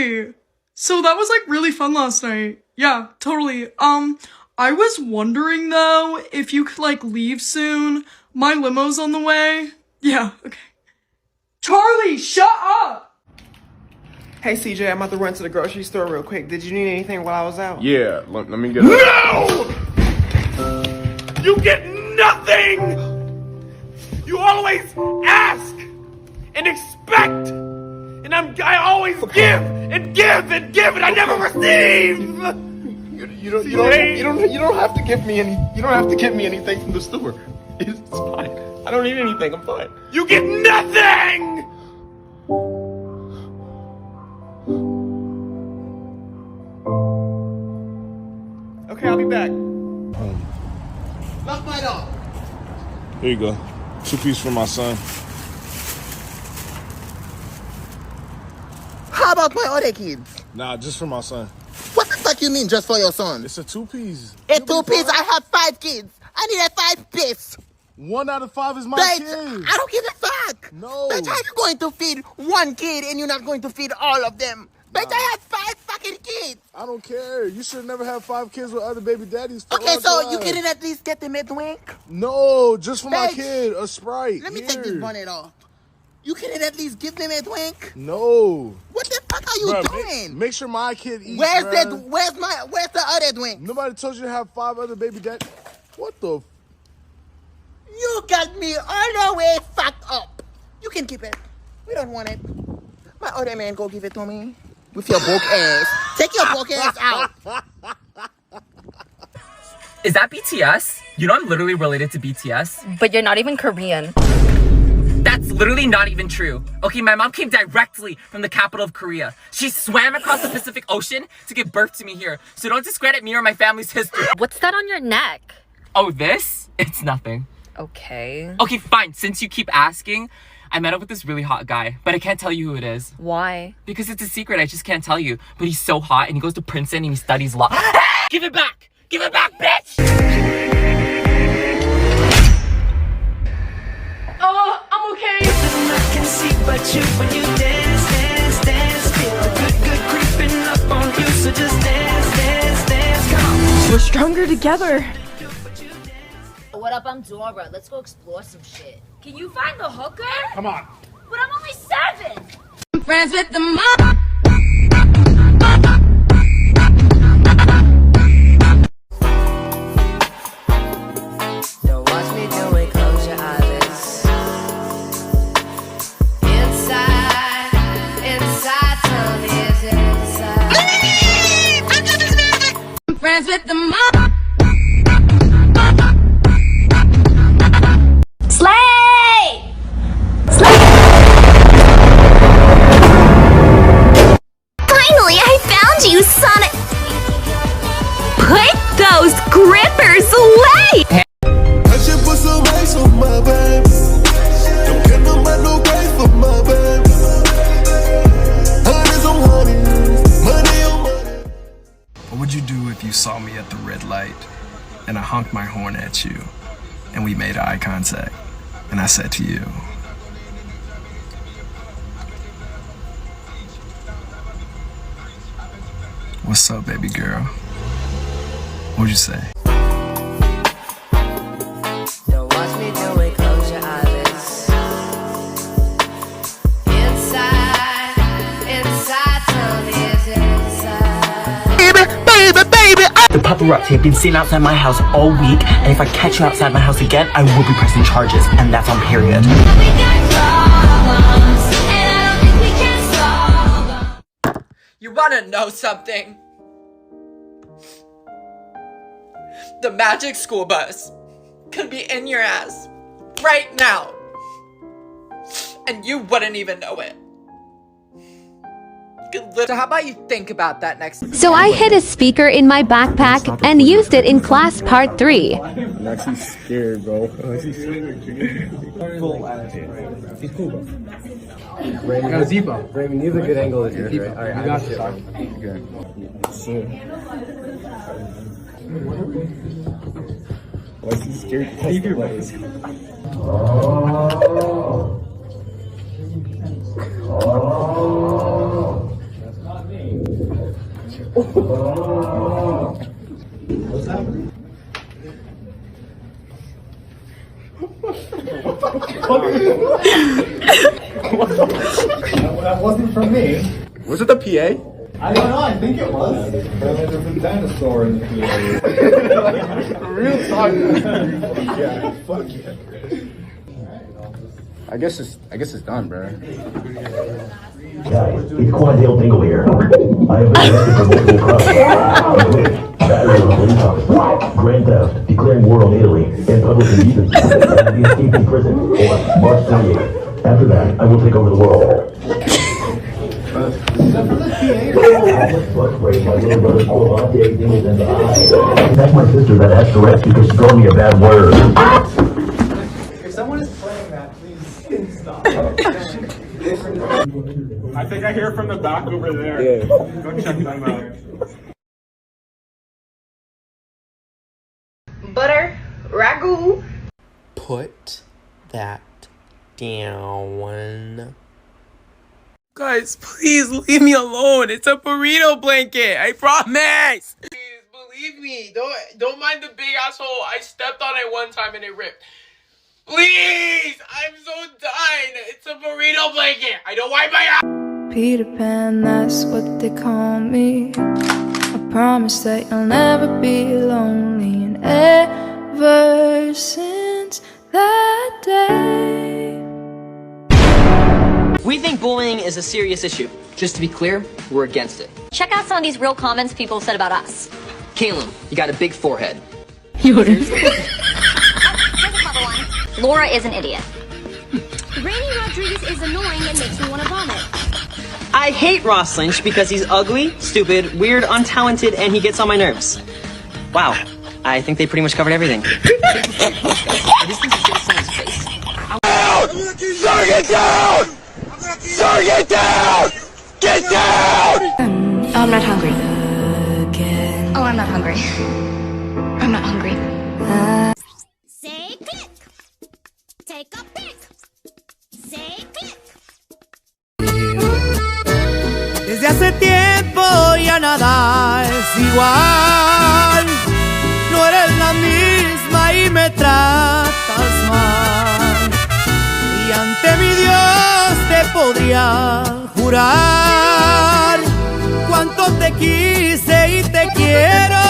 Hey, so that was like really fun last night. Yeah, totally. I was wondering though, if you could like leave soon. My limo's on the way. Yeah, okay. Charlie, shut up! Hey CJ, I'm about to run to the grocery store real quick. Did you need anything while I was out? Yeah, let me get it. No! You get nothing! You always ask and expect! And I always give and give and give and I never receive! You don't have to give me anything from the store. It's fine. I don't need anything. I'm fine. You get nothing! Okay, I'll be back. Lock my door. Here you go. 2-piece for my son. How about my other kids? Nah, just for my son. What the fuck you mean just for your son? It's a 2-piece. A 2-piece? I have 5 kids. I need a 5-piece. 1 out of 5 is my Bitch, kid. I don't give a fuck. No. Bitch, how you going to feed 1 kid and you're not going to feed all of them? Bitch, I have 5 fucking kids. I don't care. You should never have 5 kids with other baby daddies. Okay, so you couldn't at least get them a drink? No, just for my Bitch. kid. A Sprite. Let me Here. take this bonnet off. You couldn't at least give them a drink? No. What the fuck are you Bruh, doing? Make sure my kid eats. Where's bruh. where's the other drink? Nobody told you to have 5 other baby daddies. What the? You got me all the way fucked up. You can keep it. We don't want it. My other man go give it to me. With your broke ass. Take your broke ass out. Is that BTS? You know I'm literally related to BTS. But you're not even Korean. That's literally not even true. Okay, my mom came directly from the capital of Korea. She swam across the Pacific Ocean to give birth to me here. So don't discredit me or my family's history. What's that on your neck? Oh, this? It's nothing. Okay. Okay, fine. Since you keep asking, I met up with this really hot guy, but I can't tell you who it is. Why? Because it's a secret, I just can't tell you. But he's so hot and he goes to Princeton and he studies law. Give it back! Give it back, bitch! Oh, I'm okay. I can see but you when you dance, dance, dance. Feel the good creeping up on you, so just dance, dance, dance. Come on. We're stronger together. What up, I'm Dora. Let's go explore some shit. Can you find the hooker? Come on. But I'm only 7. I'm friends with the mom. Don't watch me do it, close your eyelids. Inside, tell me is inside. I'm friends with the mom. Slay! Finally, I found you, Sonic! Put those grippers away! I should put some ice on my baby. Don't get no man no grace for my baby. Honey's on honey, money on money. What would you do if you saw me at the red light and I honked my horn at you and we made eye contact and I said to you, "What's up, baby girl?" What'd you say? Don't watch me do it, close your eyelids. Inside, tell me is inside. The paparazzi have been seen outside my house all week, and if I catch you outside my house again, I will be pressing charges, and that's on period. You wanna know something? The magic school bus could be in your ass right now. And you wouldn't even know it. So how about you think about that next? So I hid a speaker in my backpack and used it in class part 3. Maxie's scared, bro. He's cool, bro. No, Zipa. Raymond, use a good angle of yours, right? All right, you got this. Good. Why is he scared? That wasn't from me. Was it the PA? I don't know, I think it was. There's a dinosaur in the PA. Real talk. Yeah, fuck yeah. I guess it's done, bro. Guys, it's Quandale Dingle here. I have been arrested for multiple crimes. Battery on police officer, grand theft, declaring war on Italy, and public indecency, and escaping prison on March 28th. After that, I will take over the world. My little brother Quandale Dingle in the eye. That's my sister that has Tourette's because she called me a bad word. If someone is playing that, please stop. I think I hear from the back over there. Yeah. Go check them out. Butter, ragu. Put that down. Guys, please leave me alone. It's a burrito blanket. I promise. Please believe me. Don't mind the big asshole. I stepped on it one time and it ripped. Please, I'm so done. It's a burrito blanket. I don't wipe my ass. Peter Pan, that's what they call me. I promise that you'll never be lonely. And ever since that day. We think bullying is a serious issue. Just to be clear, we're against it. Check out some of these real comments people said about us. Caleb, you got a big forehead. Here's a clever one. Laura is an idiot. Rainy Rodriguez is annoying and makes me want to vomit. I hate Ross Lynch because he's ugly, stupid, weird, untalented, and he gets on my nerves. Wow, I think they pretty much covered everything. Sir, get down! Sir, get down! Get down! I'm not hungry. Oh, I'm not hungry. I'm not hungry. Say click. Take a pic. Say click. Desde hace tiempo ya nada es igual. No eres la misma y me tratas mal. Y ante mi Dios te podría jurar cuánto te quise y te quiero.